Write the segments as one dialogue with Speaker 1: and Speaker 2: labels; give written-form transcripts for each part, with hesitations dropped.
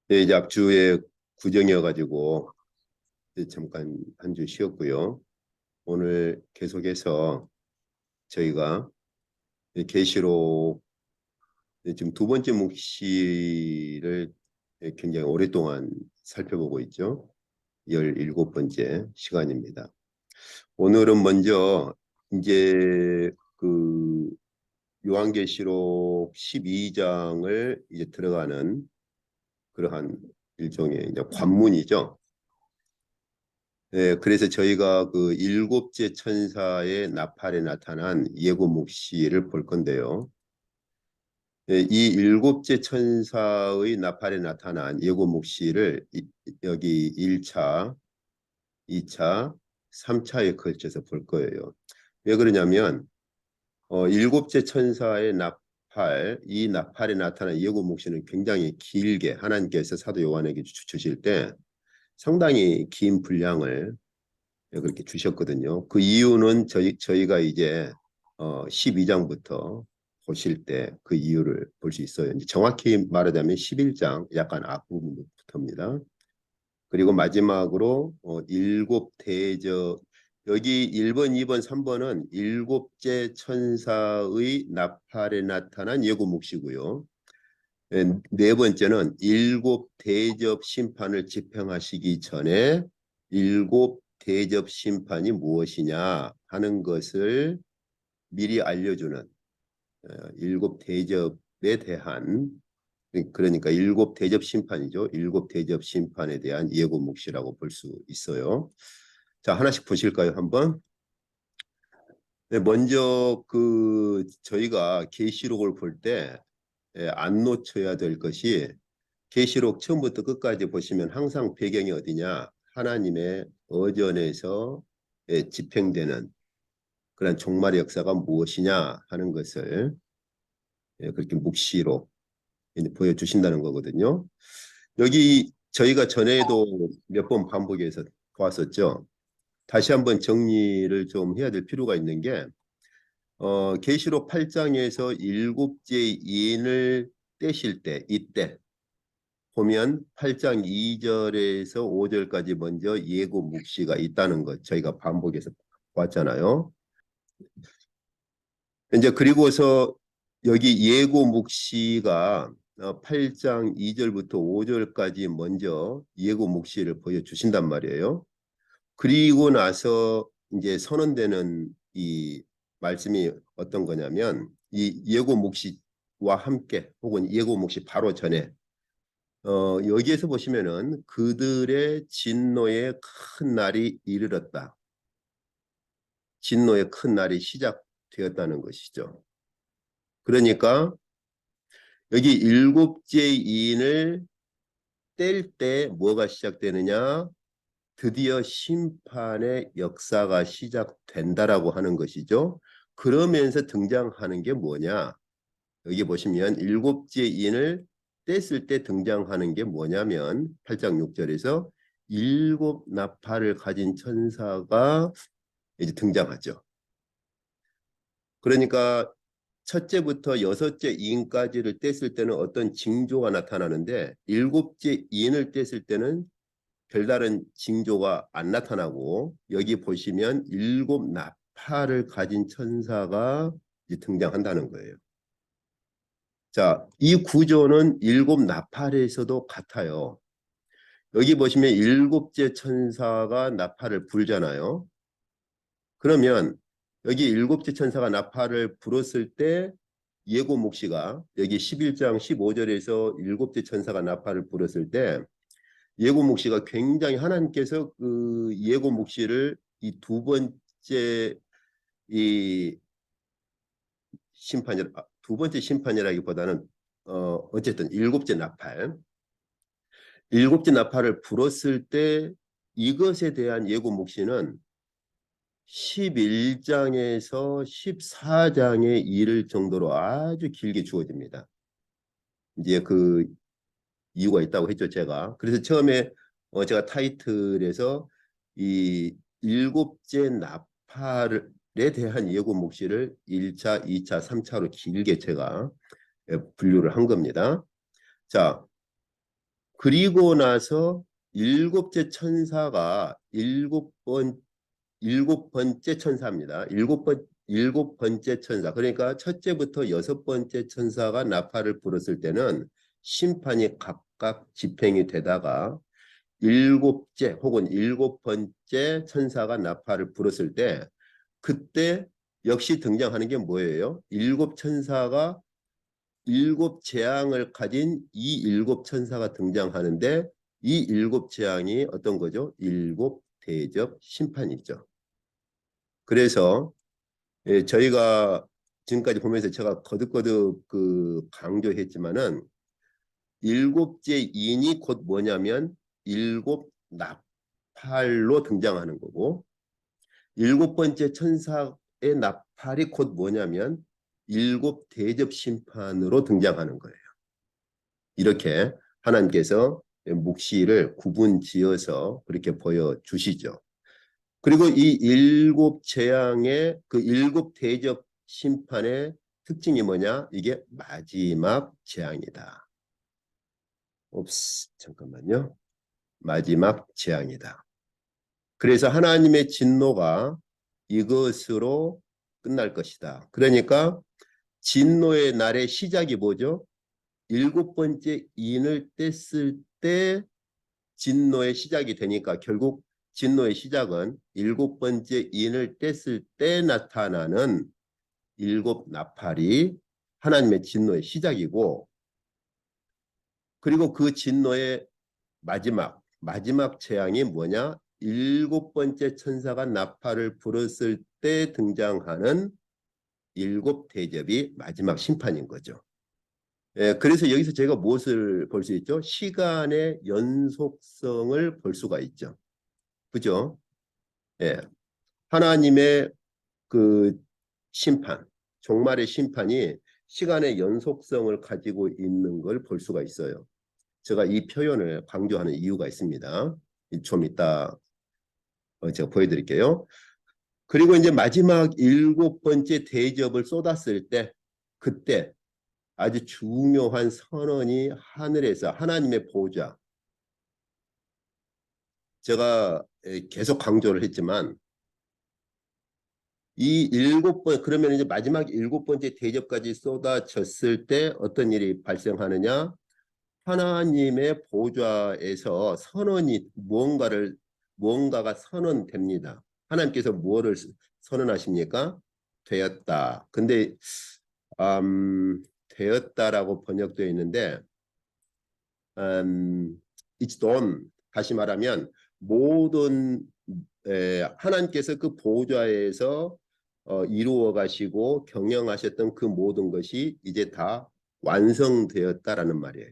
Speaker 1: 네, 이제 앞주에 구정이어가지고 이제 잠깐 한 주 쉬었고요. 오늘 계속해서 저희가 계시록 지금 두 번째 묵시를 굉장히 오랫동안 살펴보고 있죠. 17번째 시간입니다. 오늘은 먼저 이제 그 요한계시록 12장을 이제 들어가는 그러한 일종의 이제 관문이죠. 네, 그래서 저희가 그 일곱째 천사의 나팔에 나타난 예고 묵시를 볼 건데요. 네, 이 일곱째 천사의 나팔에 나타난 예고 묵시를 여기 1차, 2차, 3차에 걸쳐서 볼 거예요. 왜 그러냐면 일곱째 천사의 나팔, 이 나팔에 나타난 예고 묵시는 굉장히 길게 하나님께서 사도 요한에게 주실 때 상당히 긴 분량을 그렇게 주셨거든요. 그 이유는 저희가 이제 12장부터 보실 때 그 이유를 볼 수 있어요. 이제 정확히 말하자면 11장 약간 앞부분부터입니다. 그리고 마지막으로 일곱 대저 여기 1번, 2번, 3번은 일곱째 천사의 나팔에 나타난 예고 묵시고요. 네 번째는 일곱 대접 심판을 집행하시기 전에 일곱 대접 심판이 무엇이냐 하는 것을 미리 알려주는 일곱 대접에 대한 그러니까 일곱 대접 심판이죠. 일곱 대접 심판에 대한 예고 묵시라고 볼 수 있어요. 자, 하나씩 보실까요? 한번. 네, 먼저 저희가 계시록을 볼 때 안 놓쳐야 될 것이 계시록 처음부터 끝까지 보시면 항상 배경이 어디냐? 하나님의 어전에서 집행되는 그런 종말의 역사가 무엇이냐 하는 것을 그렇게 묵시로 보여주신다는 거거든요. 여기 저희가 전에도 몇 번 반복해서 보았었죠. 다시 한번 정리를 좀 해야 될 필요가 있는 게 계시록 8장에서 일곱째 인을 떼실 때 이때 보면 8장 2절에서 5절까지 먼저 예고 묵시가 있다는 것 저희가 반복해서 봤잖아요. 이제 그리고서 여기 예고 묵시가 8장 2절부터 5절까지 먼저 예고 묵시를 보여주신단 말이에요. 그리고 나서 이제 선언되는 이 말씀이 어떤 거냐면 이 예고 묵시와 함께 혹은 예고 묵시 바로 전에 여기에서 보시면은 그들의 진노의 큰 날이 이르렀다. 진노의 큰 날이 시작되었다는 것이죠. 그러니까 여기 일곱째 인을 뗄 때 뭐가 시작되느냐? 드디어 심판의 역사가 시작된다라고 하는 것이죠. 그러면서 등장하는 게 뭐냐? 여기 보시면 일곱째 인을 뗐을 때 등장하는 게 뭐냐면 8장 6절에서 일곱 나팔을 가진 천사가 이제 등장하죠. 그러니까 첫째부터 여섯째 인까지를 뗐을 때는 어떤 징조가 나타나는데 일곱째 인을 뗐을 때는 별다른 징조가 안 나타나고 여기 보시면 일곱 나팔을 가진 천사가 이제 등장한다는 거예요. 자, 이 구조는 일곱 나팔에서도 같아요. 여기 보시면 일곱째 천사가 나팔을 불잖아요. 그러면 여기 일곱째 천사가 나팔을 불었을 때 예고 묵시가 여기 11장 15절에서 일곱째 천사가 나팔을 불었을 때 예고 묵시가 굉장히 하나님께서 그 예고 묵시를 이 두 번째 이 두 번째 심판이라기보다는 어쨌든 일곱째 나팔을 불었을 때 이것에 대한 예고 묵시는 11장에서 14장에 이를 정도로 아주 길게 주어집니다. 이제 그 이유가 있다고 했죠, 제가. 그래서 처음에 제가 타이틀에서 이 일곱째 나팔에 대한 예고 묵시를 1차, 2차, 3차로 길게 제가 분류를 한 겁니다. 자, 그리고 나서 일곱째 천사가 일곱 번째 천사입니다. 일곱 번째 천사. 그러니까 첫째부터 여섯 번째 천사가 나팔을 불었을 때는 심판이 각각 집행이 되다가 일곱째 혹은 일곱 번째 천사가 나팔을 불었을 때 그때 역시 등장하는 게 뭐예요? 일곱 천사가 일곱 재앙을 가진 이 일곱 천사가 등장하는데 이 일곱 재앙이 어떤 거죠? 일곱 대접 심판이죠. 그래서 저희가 지금까지 보면서 제가 거듭거듭 강조했지만은 일곱째 인이 곧 뭐냐면 일곱 나팔로 등장하는 거고 일곱 번째 천사의 나팔이 곧 뭐냐면 일곱 대접 심판으로 등장하는 거예요. 이렇게 하나님께서 묵시를 구분 지어서 그렇게 보여주시죠. 그리고 이 일곱 재앙의 그 일곱 대접 심판의 특징이 뭐냐? 이게 마지막 재앙이다. 잠깐만요. 마지막 재앙이다. 그래서 하나님의 진노가 이것으로 끝날 것이다. 그러니까 진노의 날의 시작이 뭐죠? 일곱 번째 인을 뗐을 때 진노의 시작이 되니까 결국 진노의 시작은 일곱 번째 인을 뗐을 때 나타나는 일곱 나팔이 하나님의 진노의 시작이고 그리고 그 진노의 마지막 재앙이 뭐냐? 일곱 번째 천사가 나팔을 불었을 때 등장하는 일곱 대접이 마지막 심판인 거죠. 그래서 여기서 제가 무엇을 볼 수 있죠? 시간의 연속성을 볼 수가 있죠. 그죠? 예. 하나님의 그 심판, 종말의 심판이 시간의 연속성을 가지고 있는 걸 볼 수가 있어요. 제가 이 표현을 강조하는 이유가 있습니다. 좀 이따 제가 보여드릴게요. 그리고 이제 마지막 일곱 번째 대접을 쏟았을 때 그때 아주 중요한 선언이 하늘에서 하나님의 보좌 제가 계속 강조를 했지만 이 일곱 번 그러면 이제 마지막 일곱 번째 대접까지 쏟아졌을 때 어떤 일이 발생하느냐? 하나님의 보좌에서 선언이 무언가가 선언됩니다. 하나님께서 무엇을 선언하십니까? 되었다. 근데 되었다라고 번역되어 있는데 it's done. 다시 말하면 모든 하나님께서 그 보좌에서 이루어 가시고 경영하셨던 그 모든 것이 이제 다 완성되었다라는 말이에요.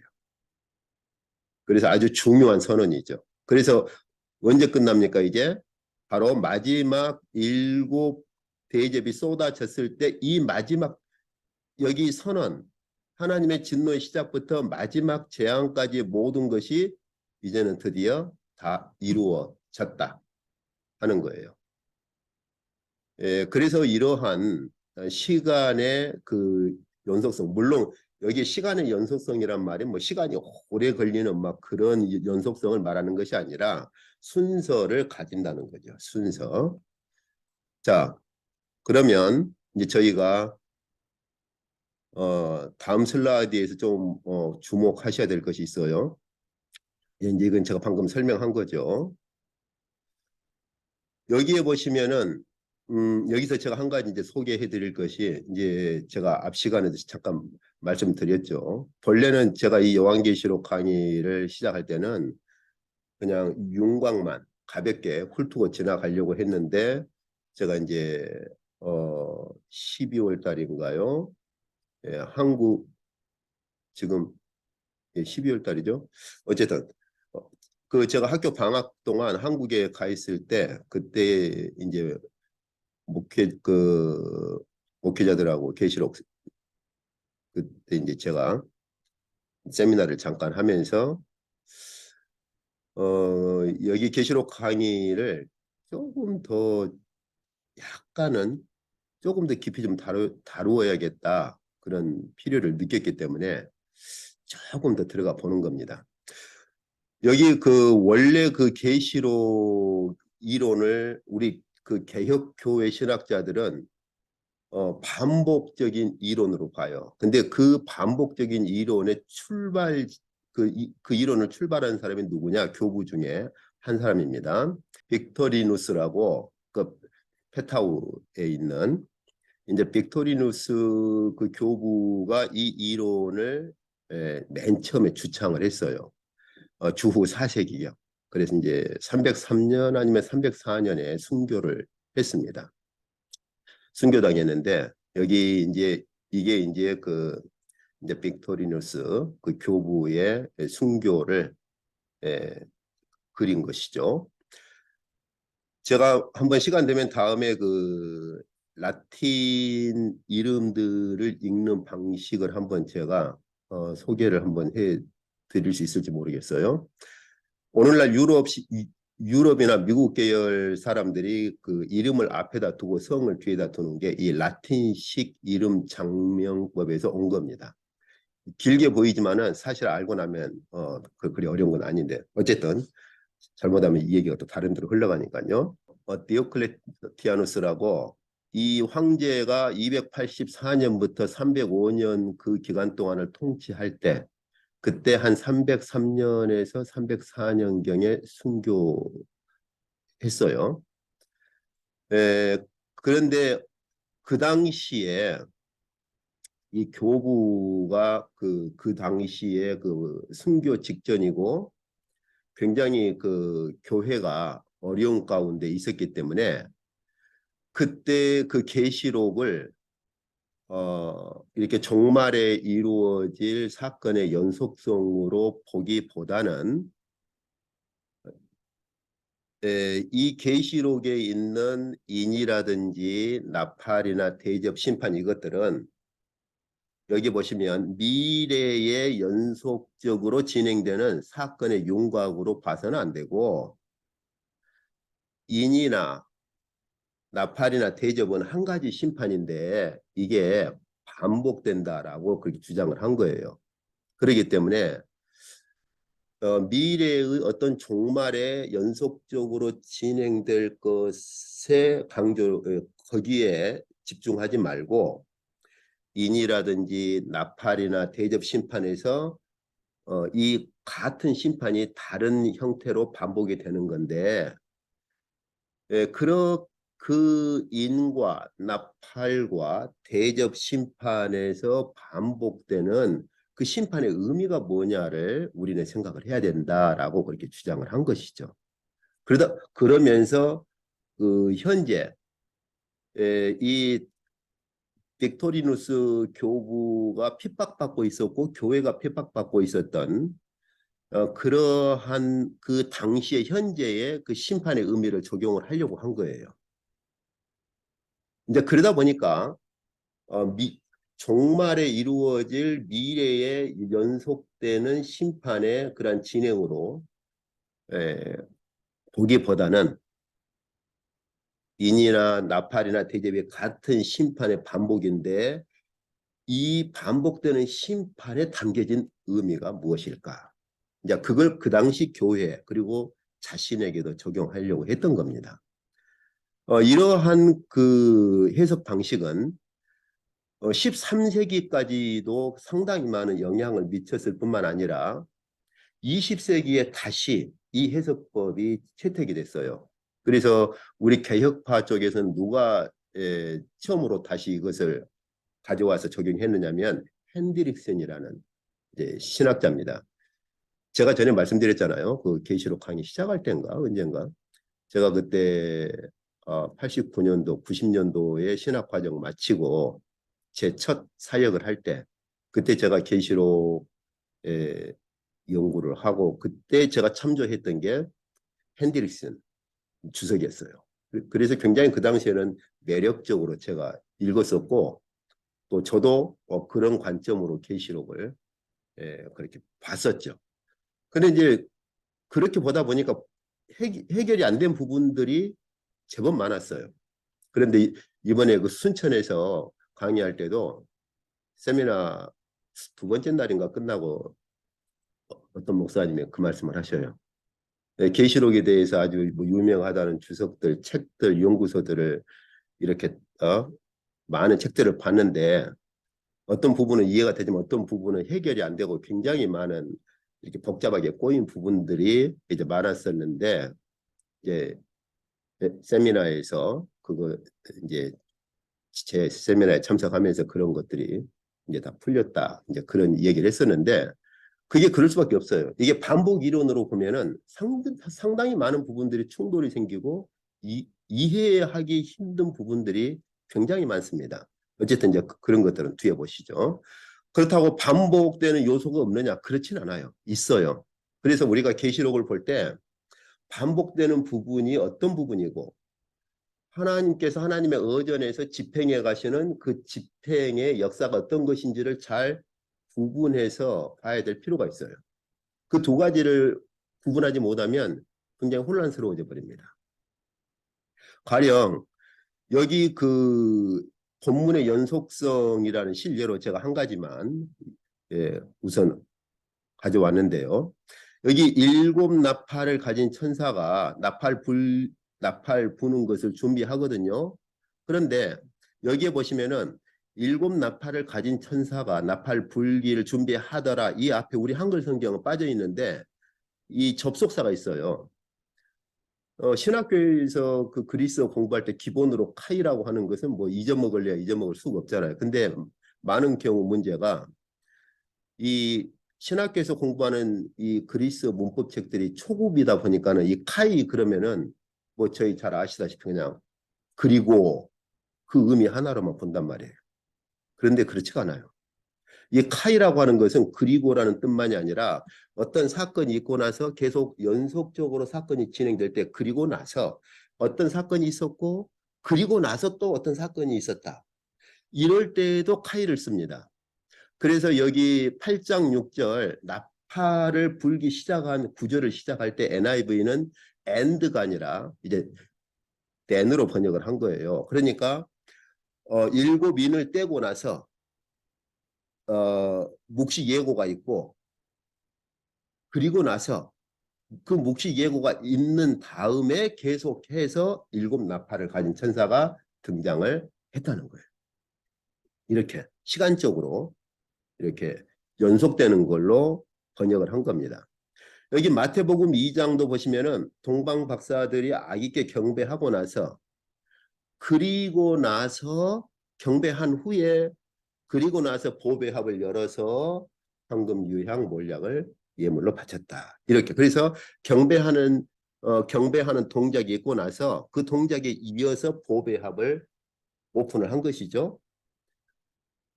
Speaker 1: 그래서 아주 중요한 선언이죠. 그래서 언제 끝납니까 이제? 바로 마지막 일곱 대접이 쏟아졌을 때 이 마지막 여기 선언 하나님의 진노의 시작부터 마지막 재앙까지 모든 것이 이제는 드디어 다 이루어졌다 하는 거예요. 그래서 이러한 시간의 그 연속성 물론 여기 시간의 연속성이란 말이 뭐 시간이 오래 걸리는 막 그런 연속성을 말하는 것이 아니라 순서를 가진다는 거죠. 순서. 자, 그러면 이제 저희가 다음 슬라이드에서 좀 주목하셔야 될 것이 있어요. 이제 이건 제가 방금 설명한 거죠. 여기에 보시면은 여기서 제가 한 가지 이제 소개해 드릴 것이 이제 제가 앞 시간에도 잠깐 말씀드렸죠. 본래는 제가 이 요한계시록 강의를 시작할 때는 그냥 윤곽만 가볍게 훑고 지나가려고 했는데 제가 이제 12월 달인가요? 예, 한국 지금 12월 달이죠. 어쨌든 그 제가 학교 방학 동안 한국에 가 있을 때 그때 이제 목회자들하고 계시록 그때 이제 제가 세미나를 잠깐 하면서 여기 계시록 강의를 조금 더 약간은 조금 더 깊이 좀 다루어야겠다 그런 필요를 느꼈기 때문에 조금 더 들어가 보는 겁니다. 여기 그 원래 그 계시록 이론을 우리 그 개혁교회 신학자들은 반복적인 이론으로 봐요. 근데 그 반복적인 이론의 그 이론을 출발한 사람이 누구냐? 교부 중에 한 사람입니다. 빅토리누스라고 그 페타우에 있는 이제 빅토리누스 그 교부가 이 이론을 맨 처음에 주창을 했어요. 주후 4세기요. 그래서 이제 303년 아니면 304년에 순교를 했습니다. 순교당했는데 여기 이제 이게 이제 그 이제 빅토리누스 그 교부의 순교를 그린 것이죠. 제가 한번 시간 되면 다음에 그 라틴 이름들을 읽는 방식을 한번 제가 소개를 한번 해 드릴 수 있을지 모르겠어요. 오늘날 유럽이나 미국 계열 사람들이 그 이름을 앞에다 두고 성을 뒤에다 두는 게 이 라틴식 이름 장명법에서 온 겁니다. 길게 보이지만은 사실 알고 나면 그리 어려운 건 아닌데 어쨌든 잘못하면 이 얘기가 또 다른 데로 흘러가니까요. 디오클레티아누스라고 이 황제가 284년부터 305년 그 기간 동안을 통치할 때 그때 한 303년에서 304년경에 순교했어요. 그런데 그 당시에 이 교부가 그 당시에 그 순교 직전이고 굉장히 그 교회가 어려운 가운데 있었기 때문에 그때 그 계시록을 이렇게 종말에 이루어질 사건의 연속성으로 보기보다는 이 계시록에 있는 인이라든지 나팔이나 대접, 심판 이것들은 여기 보시면 미래에 연속적으로 진행되는 사건의 윤곽으로 봐서는 안 되고 인이나 나팔이나 대접은 한 가지 심판인데 이게 반복된다라고 그렇게 주장을 한 거예요. 그렇기 때문에 미래의 어떤 종말에 연속적으로 진행될 것에 거기에 집중하지 말고 인이라든지 나팔이나 대접 심판에서 이 같은 심판이 다른 형태로 반복이 되는 건데 그 인과 나팔과 대접 심판에서 반복되는 그 심판의 의미가 뭐냐를 우리는 생각을 해야 된다라고 그렇게 주장을 한 것이죠. 그러면서 그 현재 이 빅토리누스 교부가 핍박받고 있었고 교회가 핍박받고 있었던 그러한 그 당시의 현재의 그 심판의 의미를 적용을 하려고 한 거예요. 이제 그러다 보니까 종말에 이루어질 미래에 연속되는 심판의 그런 진행으로 에, 보기보다는 인이나 나팔이나 대접이 같은 심판의 반복인데 이 반복되는 심판에 담겨진 의미가 무엇일까? 이제 그걸 그 당시 교회 그리고 자신에게도 적용하려고 했던 겁니다. 이러한 그 해석 방식은 13세기까지도 상당히 많은 영향을 미쳤을 뿐만 아니라 20세기에 다시 이 해석법이 채택이 됐어요. 그래서 우리 개혁파 쪽에서는 누가 처음으로 다시 이것을 가져와서 적용했느냐면 핸드릭슨이라는 이제 신학자입니다. 제가 전에 말씀드렸잖아요. 그 계시록 강의 시작할 때인가 언젠가 제가 그때 89년도 90년도에 신학과정 마치고 제 첫 사역을 할 때 그때 제가 계시록 연구를 하고 그때 제가 참조했던 게 핸드릭슨 주석이었어요. 그래서 굉장히 그 당시에는 매력적으로 제가 읽었었고 또 저도 그런 관점으로 계시록을 그렇게 봤었죠. 그런데 이제 그렇게 보다 보니까 해결이 안 된 부분들이 제법 많았어요. 그런데 이번에 그 순천에서 강의할 때도 세미나 두 번째 날인가 끝나고 어떤 목사님이 그 말씀을 하셔요. 예, 계시록에 대해서 아주 뭐 유명하다는 주석들, 책들, 연구서들을 이렇게 많은 책들을 봤는데 어떤 부분은 이해가 되지만 어떤 부분은 해결이 안 되고 굉장히 많은 이렇게 복잡하게 꼬인 부분들이 이제 많았었는데 이제 세미나에서 그거 이제 제 세미나에 참석하면서 그런 것들이 이제 다 풀렸다 이제 그런 얘기를 했었는데 그게 그럴 수밖에 없어요. 이게 반복 이론으로 보면은 상당히 많은 부분들이 충돌이 생기고 이해하기 힘든 부분들이 굉장히 많습니다. 어쨌든 이제 그런 것들은 뒤에 보시죠. 그렇다고 반복되는 요소가 없느냐? 그렇진 않아요. 있어요. 그래서 우리가 계시록을 볼 때 반복되는 부분이 어떤 부분이고 하나님께서 하나님의 의전에서 집행해 가시는 그 집행의 역사가 어떤 것인지를 잘 구분해서 봐야 될 필요가 있어요. 그 두 가지를 구분하지 못하면 굉장히 혼란스러워져 버립니다. 가령 여기 그 본문의 연속성이라는 실례로 제가 한 가지만 우선 가져왔는데요. 여기 일곱 나팔을 가진 천사가 나팔 부는 것을 준비하거든요. 그런데 여기에 보시면은 일곱 나팔을 가진 천사가 나팔 불기를 준비하더라. 이 앞에 우리 한글 성경은 빠져 있는데 이 접속사가 있어요. 신학교에서 그 그리스어 공부할 때 기본으로 카이라고 하는 것은 뭐 잊어먹을래야 잊어먹을 수가 없잖아요. 근데 많은 경우 문제가 이 신학교에서 공부하는 이 그리스어 문법 책들이 초급이다 보니까는 이 카이 그러면은 뭐 저희 잘 아시다시피 그냥 그리고 그 의미 하나로만 본단 말이에요. 그런데 그렇지가 않아요. 이 카이라고 하는 것은 그리고라는 뜻만이 아니라 어떤 사건이 있고 나서 계속 연속적으로 사건이 진행될 때 그리고 나서 어떤 사건이 있었고 그리고 나서 또 어떤 사건이 있었다. 이럴 때에도 카이를 씁니다. 그래서 여기 8장 6절 나팔을 불기 시작한 구절을 시작할 때 NIV는 and가 아니라 이제 then으로 번역을 한 거예요. 그러니까 일곱 인을 떼고 나서 묵시 예고가 있고 그리고 나서 그 묵시 예고가 있는 다음에 계속해서 일곱 나팔을 가진 천사가 등장을 했다는 거예요. 이렇게 시간적으로 이렇게 연속되는 걸로 번역을 한 겁니다. 여기 마태복음 2장도 보시면은 동방 박사들이 아기께 경배하고 나서 그리고 나서 경배한 후에 그리고 나서 보배합을 열어서 황금 유향 몰약을 예물로 바쳤다. 이렇게 그래서 경배하는 동작이 있고 나서 그 동작에 이어서 보배합을 오픈을 한 것이죠.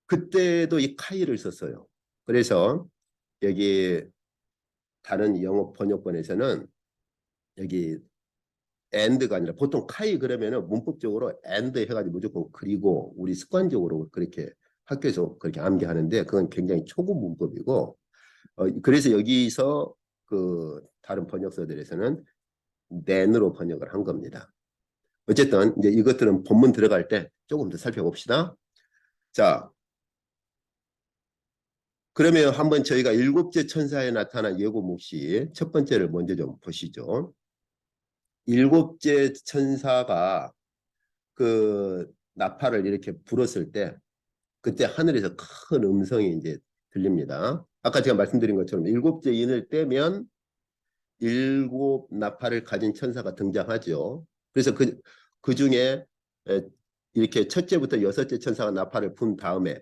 Speaker 1: 그때도 이 카이를 썼어요. 그래서 여기 다른 영어 번역본에서는 여기 and가 아니라 보통 카이 그러면은 문법적으로 and 해가지고 무조건 그리고 우리 습관적으로 그렇게 학교에서 그렇게 암기하는데 그건 굉장히 초급 문법이고 그래서 여기서 그 다른 번역서들에서는 then으로 번역을 한 겁니다. 어쨌든 이제 이것들은 본문 들어갈 때 조금 더 살펴봅시다. 자, 그러면 한번 저희가 일곱째 천사에 나타난 예고 묵시 첫 번째를 먼저 좀 보시죠. 일곱째 천사가 그 나팔을 이렇게 불었을 때 그때 하늘에서 큰 음성이 이제 들립니다. 아까 제가 말씀드린 것처럼 일곱째 인을 떼면 일곱 나팔을 가진 천사가 등장하죠. 그래서 그 중에 이렇게 첫째부터 여섯째 천사가 나팔을 분 다음에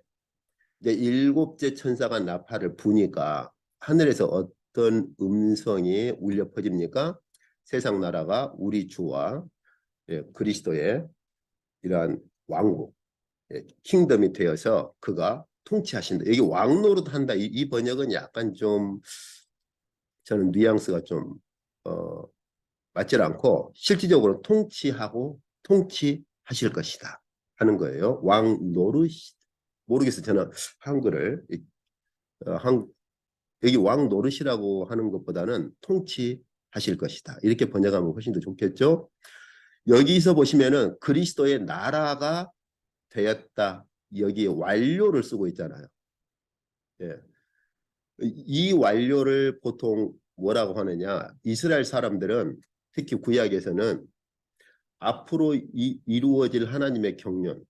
Speaker 1: 이제 일곱째 천사가 나팔을 부니까 하늘에서 어떤 음성이 울려 퍼집니까? 세상 나라가 우리 주와 그리스도의 이러한 왕국, 킹덤이 되어서 그가 통치하신다. 여기 왕노릇 한다. 이 번역은 약간 좀 저는 뉘앙스가 좀 맞지 않고 실질적으로 통치하고 통치하실 것이다 하는 거예요. 왕노릇 모르겠어요. 저는 한글을 여기 왕노릇이라고 하는 것보다는 통치하실 것이다. 이렇게 번역하면 훨씬 더 좋겠죠. 여기서 보시면은 그리스도의 나라가 되었다. 여기에 완료를 쓰고 있잖아요. 예. 이 완료를 보통 뭐라고 하느냐? 이스라엘 사람들은 특히 구약에서는 앞으로 이루어질 하나님의 경륜,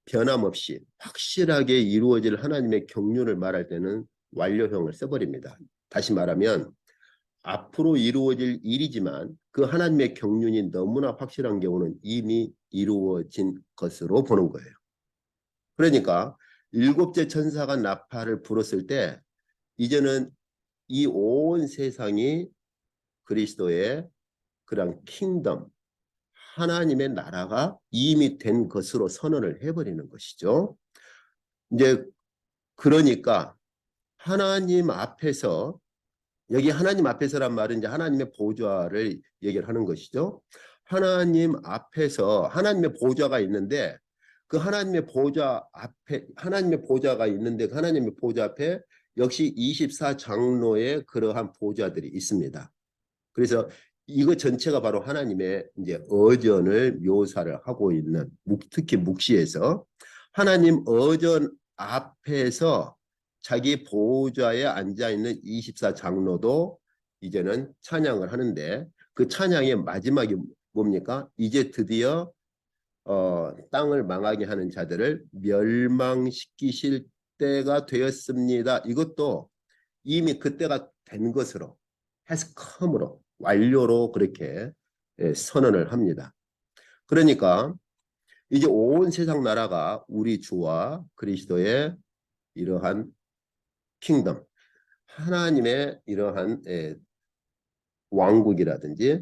Speaker 1: 변함없이 확실하게 이루어질 하나님의 경륜을 말할 때는 완료형을 써버립니다. 다시 말하면 앞으로 이루어질 일이지만 그 하나님의 경륜이 너무나 확실한 경우는 이미 이루어진 것으로 보는 거예요. 그러니까 일곱째 천사가 나팔을 불었을 때 이제는 이 온 세상이 그리스도의 그런 킹덤, 하나님의 나라가 이미 된 것으로 선언을 해버리는 것이죠. 이제 그러니까 하나님 앞에서, 여기 하나님 앞에서란 말은 이제 하나님의 보좌를 얘기를 하는 것이죠. 하나님 앞에서 하나님의 보좌가 있는데 그 하나님의 보좌 앞에, 하나님의 보좌가 있는데 그 하나님의 보좌 앞에 역시 24장로의 그러한 보좌들이 있습니다. 그래서 이거 전체가 바로 하나님의 이제 어전을 묘사를 하고 있는, 특히 묵시에서 하나님 어전 앞에서 자기 보좌에 앉아 있는 24장로도 이제는 찬양을 하는데 그 찬양의 마지막이 뭡니까? 이제 드디어 땅을 망하게 하는 자들을 멸망시키실 때가 되었습니다. 이것도 이미 그때가 된 것으로, has come으로, 완료로 그렇게 선언을 합니다. 그러니까 이제 온 세상 나라가 우리 주와 그리스도의 이러한 킹덤, 하나님의 이러한 왕국이라든지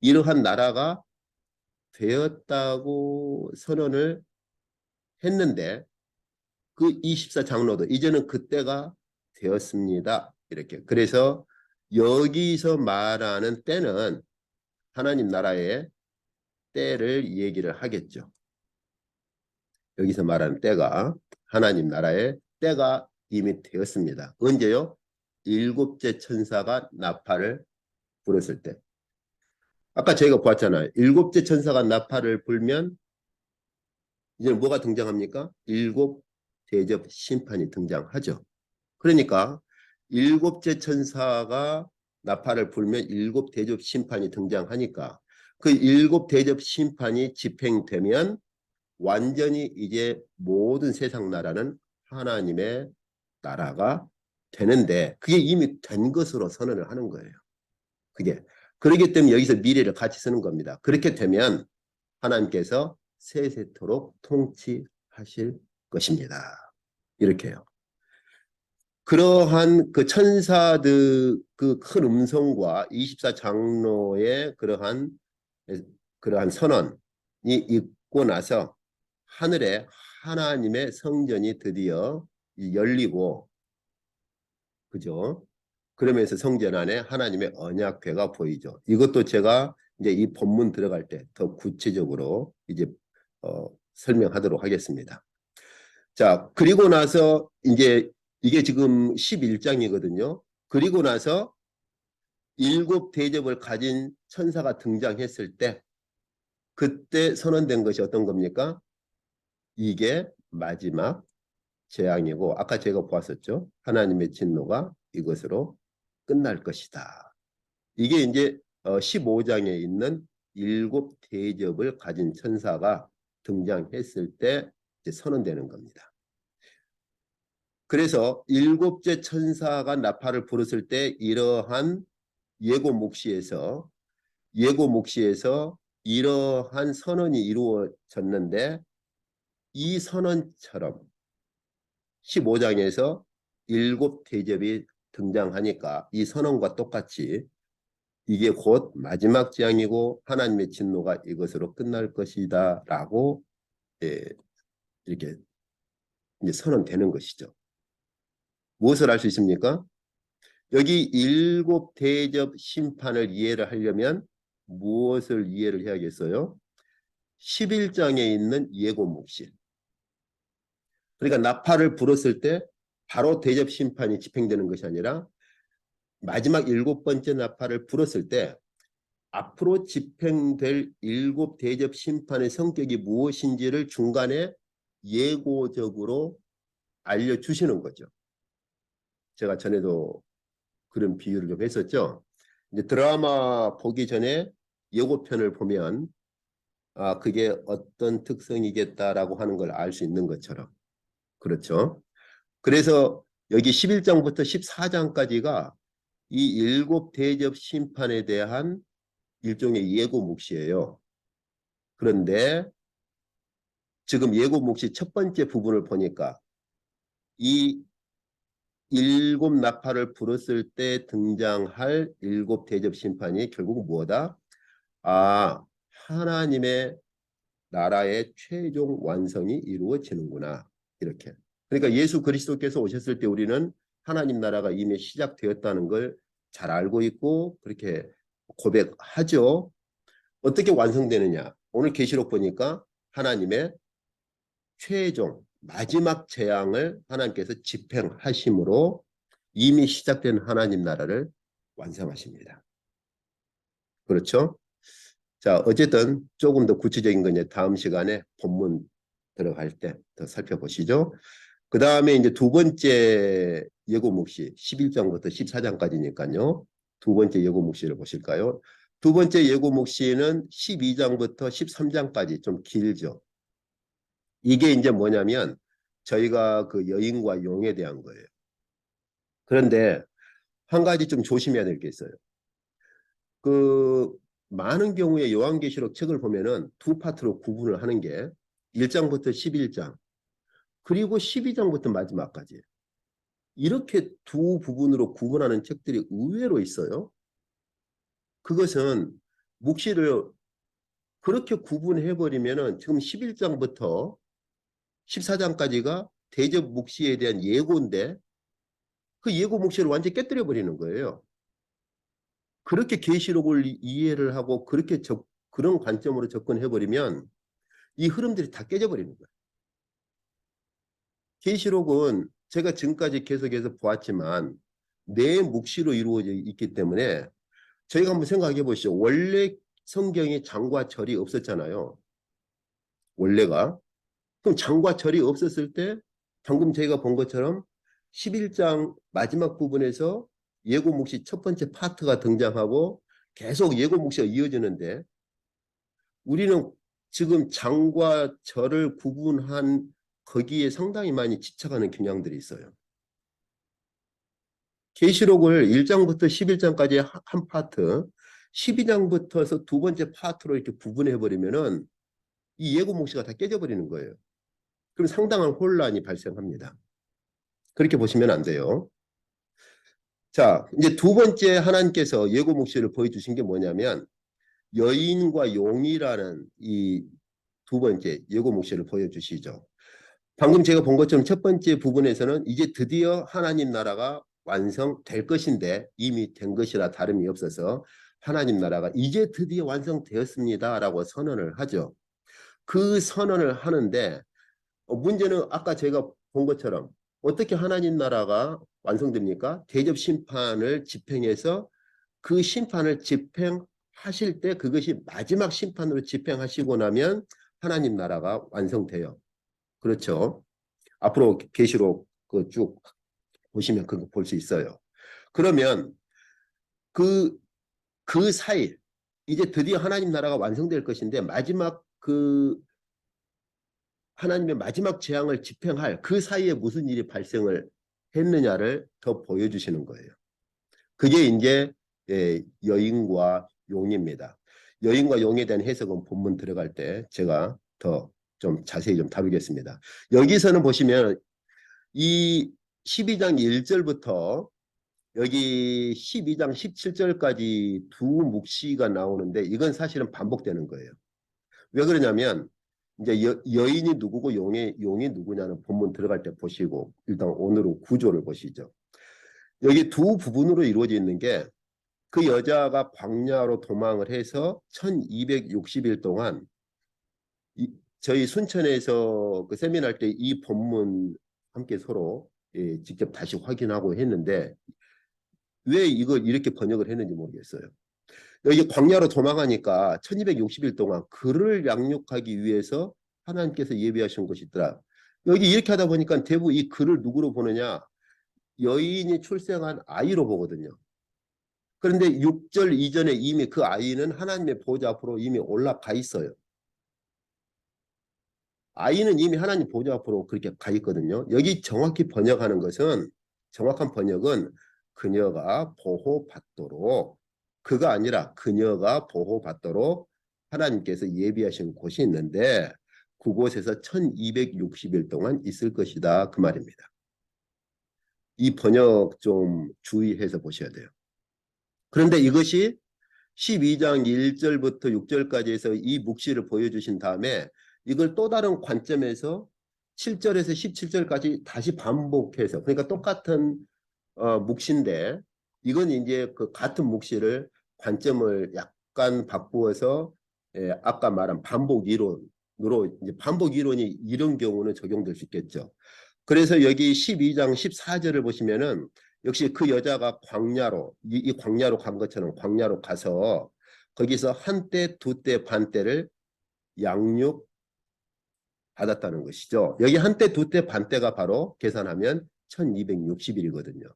Speaker 1: 이러한 나라가 되었다고 선언을 했는데 그 24장로도 이제는 그때가 되었습니다. 이렇게. 그래서 여기서 말하는 때는 하나님 나라의 때를 얘기를 하겠죠. 여기서 말하는 때가 하나님 나라의 때가 이미 되었습니다. 언제요? 일곱째 천사가 나팔을 불었을 때. 아까 저희가 보았잖아요. 일곱째 천사가 나팔을 불면 이제 뭐가 등장합니까? 일곱 대접 심판이 등장하죠. 그러니까 일곱째 천사가 나팔을 불면 일곱 대접 심판이 등장하니까 그 일곱 대접 심판이 집행되면 완전히 이제 모든 세상 나라는 하나님의 나라가 되는데 그게 이미 된 것으로 선언을 하는 거예요. 그게. 그렇기 때문에 여기서 미래를 같이 쓰는 겁니다. 그렇게 되면 하나님께서 세세토록 통치하실 것입니다. 이렇게요. 그러한 그 천사들 그 큰 음성과 24장로의 그러한 선언이 있고 나서 하늘에 하나님의 성전이 드디어 열리고, 그죠? 그러면서 성전 안에 하나님의 언약궤가 보이죠. 이것도 제가 이제 이 본문 들어갈 때 더 구체적으로 이제 설명하도록 하겠습니다. 자, 그리고 나서 이제 이게 지금 11장이거든요. 그리고 나서 일곱 대접을 가진 천사가 등장했을 때 그때 선언된 것이 어떤 겁니까? 이게 마지막 재앙이고 아까 제가 보았었죠. 하나님의 진노가 이것으로 끝날 것이다. 이게 이제 15장에 있는 일곱 대접을 가진 천사가 등장했을 때 이제 선언되는 겁니다. 그래서 일곱째 천사가 나팔을 불었을 때 이러한 예고 묵시에서 이러한 선언이 이루어졌는데 이 선언처럼 15장에서 일곱 대접이 등장하니까 이 선언과 똑같이 이게 곧 마지막 재앙이고 하나님의 진노가 이것으로 끝날 것이다 라고 이렇게 이제 선언되는 것이죠. 무엇을 알 수 있습니까? 여기 일곱 대접 심판을 이해를 하려면 무엇을 이해를 해야겠어요? 11장에 있는 예고 묵시. 그러니까 나팔을 불었을 때 바로 대접 심판이 집행되는 것이 아니라 마지막 일곱 번째 나팔을 불었을 때 앞으로 집행될 일곱 대접 심판의 성격이 무엇인지를 중간에 예고적으로 알려주시는 거죠. 제가 전에도 그런 비유를 좀 했었죠. 이제 드라마 보기 전에 예고편을 보면 그게 어떤 특성이겠다라고 하는 걸 알 수 있는 것처럼. 그렇죠. 그래서 여기 11장부터 14장까지가 이 일곱 대접 심판에 대한 일종의 예고 묵시예요. 그런데 지금 예고 묵시 첫 번째 부분을 보니까 이 일곱 나팔을 불었을 때 등장할 일곱 대접 심판이 결국 뭐다? 하나님의 나라의 최종 완성이 이루어지는구나. 이렇게. 그러니까 예수 그리스도께서 오셨을 때 우리는 하나님 나라가 이미 시작되었다는 걸 잘 알고 있고 그렇게 고백하죠. 어떻게 완성되느냐? 오늘 계시록 보니까 하나님의 최종 마지막 재앙을 하나님께서 집행하심으로 이미 시작된 하나님 나라를 완성하십니다. 그렇죠? 자, 어쨌든 조금 더 구체적인 건 이제 다음 시간에 본문 들어갈 때 더 살펴보시죠. 그 다음에 이제 두 번째 예고 묵시 11장부터 14장까지니까요. 두 번째 예고 묵시를 보실까요? 두 번째 예고 묵시는 12장부터 13장까지 좀 길죠. 이게 이제 뭐냐면 저희가 그 여인과 용에 대한 거예요. 그런데 한 가지 좀 조심해야 될 게 있어요. 그 많은 경우에 요한계시록 책을 보면은 두 파트로 구분을 하는 게 1장부터 11장 그리고 12장부터 마지막까지 이렇게 두 부분으로 구분하는 책들이 의외로 있어요. 그것은 묵시를 그렇게 구분해버리면은 지금 11장부터 14장까지가 대접 묵시에 대한 예고인데 그 예고 묵시를 완전히 깨뜨려 버리는 거예요. 그렇게 계시록을 이해를 하고 그렇게 그런 관점으로 접근해 버리면 이 흐름들이 다 깨져 버리는 거예요. 계시록은 제가 지금까지 계속해서 보았지만 내 묵시로 이루어져 있기 때문에 저희가 한번 생각해 보시죠. 원래 성경에 장과 절이 없었잖아요. 원래가. 그럼 장과 절이 없었을 때 방금 저희가 본 것처럼 11장 마지막 부분에서 예고 묵시 첫 번째 파트가 등장하고 계속 예고 묵시가 이어지는데 우리는 지금 장과 절을 구분한 거기에 상당히 많이 집착하는 경향들이 있어요. 계시록을 1장부터 11장까지 한 파트, 12장부터서 두 번째 파트로 이렇게 구분해 버리면은 이 예고 묵시가 다 깨져 버리는 거예요. 그럼 상당한 혼란이 발생합니다. 그렇게 보시면 안 돼요. 자, 이제 두 번째 하나님께서 예고 묵시를 보여주신 게 뭐냐면 여인과 용이라는 이 두 번째 예고 묵시를 보여주시죠. 방금 제가 본 것처럼 첫 번째 부분에서는 이제 드디어 하나님 나라가 완성될 것인데 이미 된 것이라 다름이 없어서 하나님 나라가 이제 드디어 완성되었습니다라고 선언을 하죠. 그 선언을 하는데 문제는 아까 제가 본 것처럼 어떻게 하나님 나라가 완성됩니까? 대접 심판을 집행해서 그 심판을 집행하실 때 그것이 마지막 심판으로 집행하시고 나면 하나님 나라가 완성돼요. 그렇죠. 앞으로 계시록 그 쭉 보시면 그거 볼 수 있어요. 그러면 그 사이 이제 드디어 하나님 나라가 완성될 것인데 마지막 그 하나님의 마지막 재앙을 집행할 그 사이에 무슨 일이 발생을 했느냐를 더 보여주시는 거예요. 그게 이제 여인과 용입니다. 여인과 용에 대한 해석은 본문 들어갈 때 제가 더 좀 자세히 좀 다루겠습니다. 여기서는 보시면 이 12장 1절부터 여기 12장 17절까지 두 묵시가 나오는데 이건 사실은 반복되는 거예요. 왜 그러냐면 이제 여인이 누구고 용이 누구냐는 본문 들어갈 때 보시고 일단 오늘은 구조를 보시죠. 여기 두 부분으로 이루어져 있는 게 그 여자가 광야로 도망을 해서 1260일 동안 저희 순천에서 그 세미나할 때 이 본문 함께 서로 직접 다시 확인하고 했는데 왜 이걸 이렇게 번역을 했는지 모르겠어요. 여기 광야로 도망하니까 1260일 동안 그를 양육하기 위해서 하나님께서 예비하신 것이 있더라. 여기 이렇게 하다 보니까 대부분 이 글을 누구로 보느냐? 여인이 출생한 아이로 보거든요. 그런데 6절 이전에 이미 그 아이는 하나님의 보좌 앞으로 이미 올라가 있어요. 아이는 이미 하나님 보좌 앞으로 그렇게 가 있거든요. 여기 정확히 번역하는 것은, 정확한 번역은 그녀가 보호받도록, 그가 아니라 그녀가 보호받도록 하나님께서 예비하신 곳이 있는데 그곳에서 1260일 동안 있을 것이다, 그 말입니다. 이 번역 좀 주의해서 보셔야 돼요. 그런데 이것이 12장 1절부터 6절까지 해서 이 묵시를 보여주신 다음에 이걸 또 다른 관점에서 7절에서 17절까지 다시 반복해서, 그러니까 똑같은 묵시인데 이건 이제 그 같은 묵시를 관점을 약간 바꾸어서 아까 말한 반복 이론으로, 이제 반복 이론이 이런 경우는 적용될 수 있겠죠. 그래서 여기 12장 14절을 보시면은 역시 그 여자가 광야로, 이 광야로 간 것처럼 광야로 가서 거기서 한 때, 두 때, 반 때를 양육 받았다는 것이죠. 여기 한 때, 두 때, 반 때가 바로 계산하면 1260일이거든요.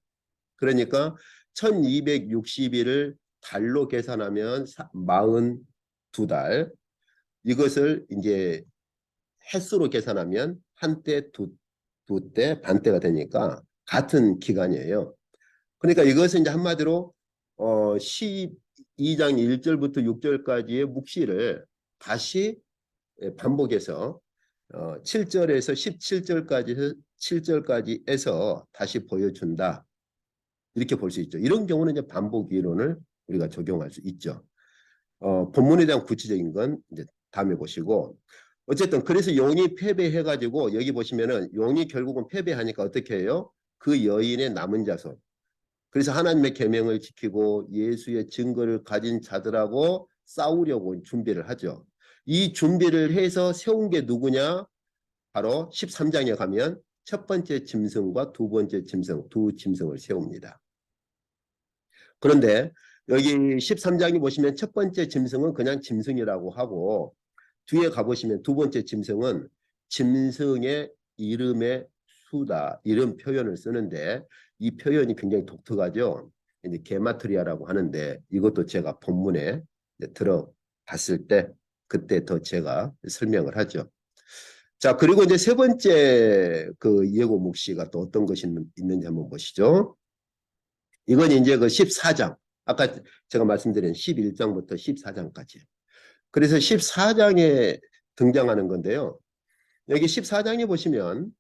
Speaker 1: 그러니까 1260일을 달로 계산하면 42달, 이것을 이제 횟수로 계산하면 한 때, 두 때, 반 때가 되니까 같은 기간이에요. 그러니까 이것은 이제 한마디로 12장 1절부터 6절까지의 묵시를 다시 반복해서 7절에서 17절까지에서 다시 보여준다, 이렇게 볼 수 있죠. 이런 경우는 이제 반복 이론을 우리가 적용할 수 있죠. 본문에 대한 구체적인 건 이제 다음에 보시고, 어쨌든 그래서 용이 패배해가지고 여기 보시면은 용이 결국은 패배하니까 어떻게 해요? 그 여인의 남은 자손, 그래서 하나님의 계명을 지키고 예수의 증거를 가진 자들하고 싸우려고 준비를 하죠. 이 준비를 해서 세운 게 누구냐? 바로 13장에 가면 첫 번째 짐승과 두 번째 짐승, 두 짐승을 세웁니다. 그런데 여기 13장에 보시면 첫 번째 짐승은 그냥 짐승이라고 하고, 뒤에 가보시면 두 번째 짐승은 짐승의 이름의 수다, 이런 표현을 쓰는데 이 표현이 굉장히 독특하죠. 이제 게마트리아라고 하는데 이것도 제가 본문에 들어봤을 때 그때 더 제가 설명을 하죠. 자, 그리고 이제 세 번째 그 예고 묵시가 또 어떤 것이 있는지 한번 보시죠. 이건 이제 그 14장, 아까 제가 말씀드린 11장부터 14장까지. 그래서 14장에 등장하는 건데요. 여기 14장에 보시면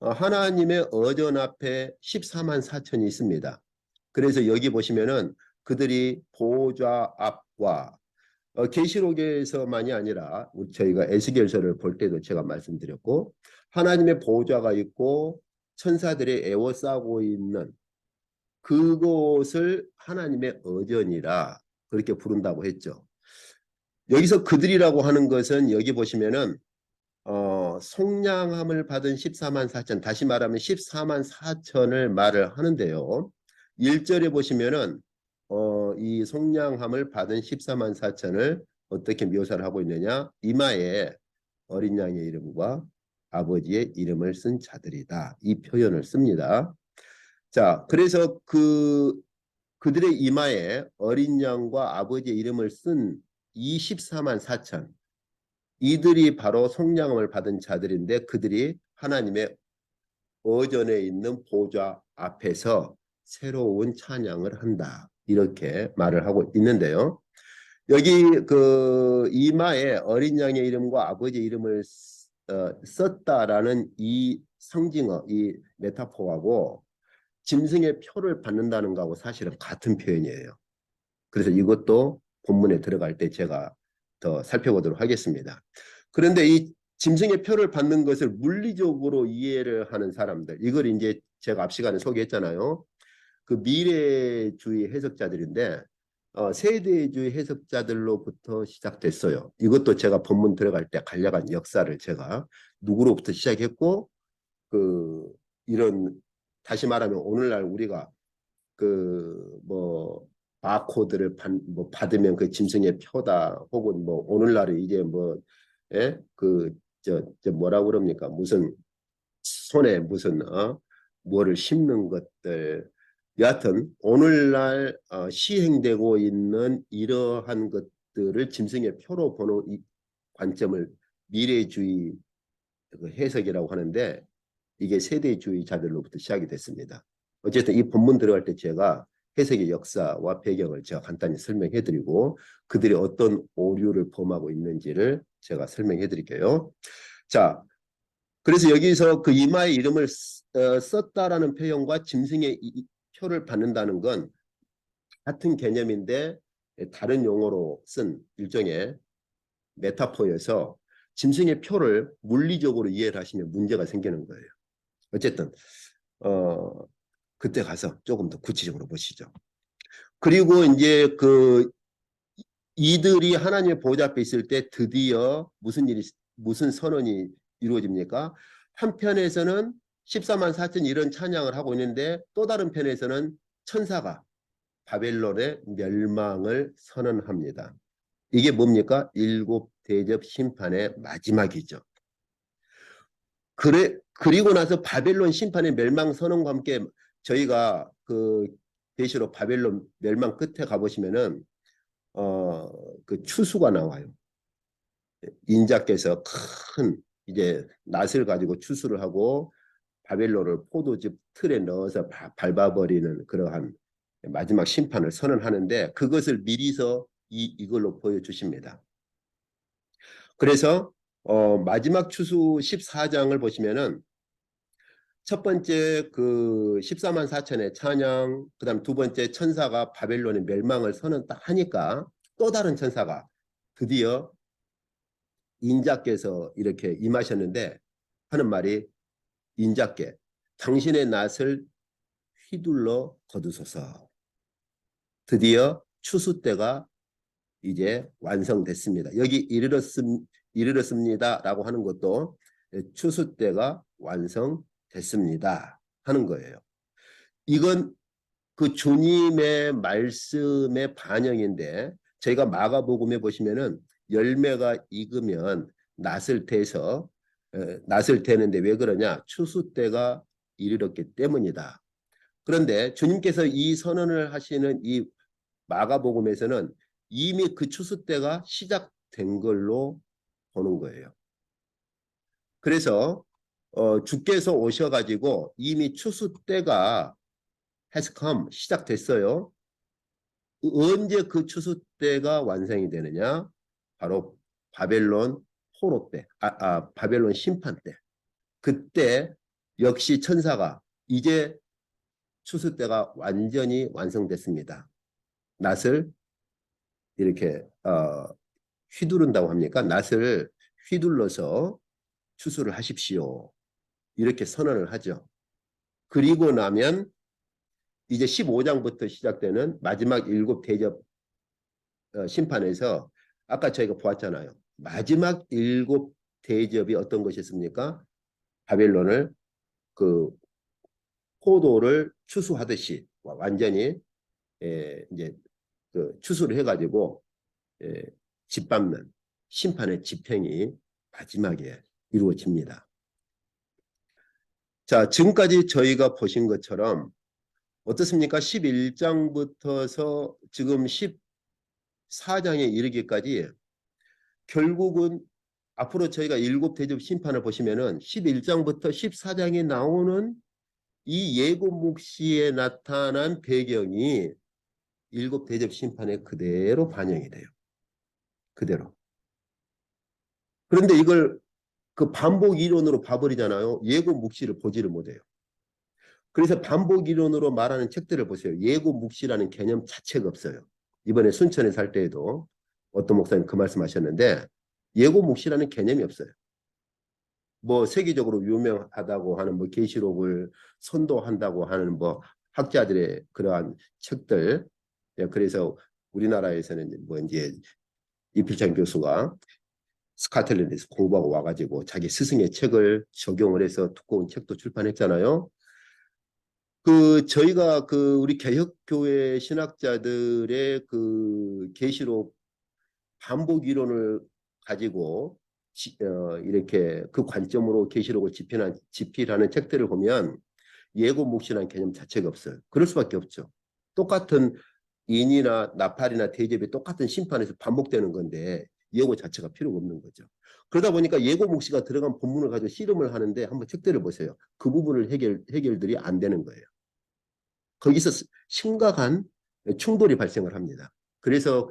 Speaker 1: 하나님의 어전 앞에 14만 4천이 있습니다. 그래서 여기 보시면은 그들이 보좌 앞과 계시록에서만이 아니라 저희가 에스겔서를 볼 때도 제가 말씀드렸고, 하나님의 보좌가 있고 천사들이 에워싸고 있는 그곳을 하나님의 어전이라 그렇게 부른다고 했죠. 여기서 그들이라고 하는 것은 여기 보시면은 속량함을 받은 14만 4천, 다시 말하면 14만 4천을 말을 하는데요. 1절에 보시면은 이 속량함을 받은 14만 4천을 어떻게 묘사를 하고 있느냐? 이마에 어린 양의 이름과 아버지의 이름을 쓴 자들이다, 이 표현을 씁니다. 자, 그래서 그들의 이마에 어린 양과 아버지의 이름을 쓴 이 14만 4천, 이들이 바로 속량함을 받은 자들인데 그들이 하나님의 어전에 있는 보좌 앞에서 새로운 찬양을 한다, 이렇게 말을 하고 있는데요. 여기 그 이마에 어린 양의 이름과 아버지의 이름을 썼다라는 이 상징어, 이 메타포하고 짐승의 표를 받는다는 거하고 사실은 같은 표현이에요. 그래서 이것도 본문에 들어갈 때 제가 더 살펴보도록 하겠습니다. 그런데 이 짐승의 표를 받는 것을 물리적으로 이해를 하는 사람들, 이걸 이제 제가 앞 시간에 소개했잖아요. 그 미래주의 해석자들인데 세대주의 해석자들로부터 시작됐어요. 이것도 제가 본문 들어갈 때 간략한 역사를 제가 누구로부터 시작했고, 그 이런, 다시 말하면 오늘날 우리가 그 뭐 바코드를 받으면 그 짐승의 표다, 혹은 뭐 오늘날은 이제 뭐 그 뭐라고 그럽니까, 무슨 손에 무슨 뭐를 심는 것들, 여하튼 오늘날 시행되고 있는 이러한 것들을 짐승의 표로 보는 이 관점을 미래주의 그 해석이라고 하는데, 이게 세대주의자들로부터 시작이 됐습니다. 어쨌든 이 본문 들어갈 때 제가 해석의 역사와 배경을 제가 간단히 설명해 드리고 그들이 어떤 오류를 범하고 있는지를 제가 설명해 드릴게요. 자, 그래서 여기서 그 이마에 이름을 썼다라는 표현과 짐승의 표를 받는다는 건 같은 개념인데 다른 용어로 쓴 일종의 메타포여서 짐승의 표를 물리적으로 이해를 하시면 문제가 생기는 거예요. 어쨌든 그때 가서 조금 더 구체적으로 보시죠. 그리고 이제 그 이들이 하나님의 보좌 앞에 있을 때 드디어 무슨 선언이 이루어집니까? 한편에서는 14만 4천 이런 찬양을 하고 있는데 또 다른 편에서는 천사가 바벨론의 멸망을 선언합니다. 이게 뭡니까? 일곱 대접 심판의 마지막이죠. 그리고 나서 바벨론 심판의 멸망 선언과 함께 저희가 그 계시록 바벨론 멸망 끝에 가보시면은 그 추수가 나와요. 인자께서 큰 이제 낫을 가지고 추수를 하고 바벨론을 포도즙 틀에 넣어서 밟아버리는 그러한 마지막 심판을 선언하는데 그것을 미리서 이걸로 보여주십니다. 그래서 마지막 추수 14장을 보시면은 첫 번째 그 14만 4천의 찬양, 그다음 두 번째 천사가 바벨론의 멸망을 선언 딱 하니까 또 다른 천사가 드디어 인자께서 이렇게 임하셨는데 하는 말이 인자께 당신의 낫을 휘둘러 거두소서. 드디어 추수 때가 이제 완성됐습니다. 여기 이르렀습니다라고 하는 것도 추수 때가 완성됐습니다 하는 거예요. 이건 그 주님의 말씀의 반영인데 저희가 마가복음에 보시면은 열매가 익으면 낫을 태서 낫을 태는데 왜 그러냐? 추수 때가 이르렀기 때문이다. 그런데 주님께서 이 선언을 하시는 이 마가복음에서는 이미 그 추수 때가 시작된 걸로 보는 거예요. 그래서 주께서 오셔가지고 이미 추수 때가 has come 시작됐어요. 언제 그 추수 때가 완성이 되느냐? 바로 바벨론 포로 때, 바벨론 심판 때. 그때 역시 천사가 이제 추수 때가 완전히 완성됐습니다. 낫을 이렇게 휘두른다고 합니까? 낫을 휘둘러서 추수를 하십시오. 이렇게 선언을 하죠. 그리고 나면 이제 15장부터 시작되는 마지막 일곱 대접 심판에서 아까 저희가 보았잖아요. 마지막 일곱 대접이 어떤 것이었습니까? 바벨론을 그 포도를 추수하듯이 완전히 이제 그 추수를 해가지고 짓밟는 심판의 집행이 마지막에 이루어집니다. 자, 지금까지 저희가 보신 것처럼 어떻습니까? 11장부터서 지금 14장에 이르기까지 결국은 앞으로 저희가 일곱 대접 심판을 보시면은 11장부터 14장에 나오는 이 예고 묵시에 나타난 배경이 일곱 대접 심판에 그대로 반영이 돼요. 그대로. 그런데 이걸 그 반복 이론으로 봐버리잖아요. 예고 묵시를 보지를 못해요. 그래서 반복 이론으로 말하는 책들을 보세요. 예고 묵시라는 개념 자체가 없어요. 이번에 순천에 살 때에도 어떤 목사님 그 말씀하셨는데 예고 묵시라는 개념이 없어요. 뭐 세계적으로 유명하다고 하는 뭐 계시록을 선도한다고 하는 뭐 학자들의 그러한 책들. 그래서 우리나라에서는 뭐 이제 이필창 교수가 스코틀랜드에서 공부하고 와가지고 자기 스승의 책을 적용을 해서 두꺼운 책도 출판했잖아요. 그 저희가 그 우리 개혁교회 신학자들의 그 계시록 반복 이론을 가지고 이렇게 그 관점으로 계시록을 집필하는 책들을 보면 예고 몫이라는 개념 자체가 없어요. 그럴 수밖에 없죠. 똑같은 인이나 나팔이나 대접이 똑같은 심판에서 반복되는 건데 예고 자체가 필요가 없는 거죠. 그러다 보니까 예고 몫이가 들어간 본문을 가지고 씨름을 하는데 한번 책들을 보세요. 그 부분을 해결들이 안 되는 거예요. 거기서 심각한 충돌이 발생을 합니다. 그래서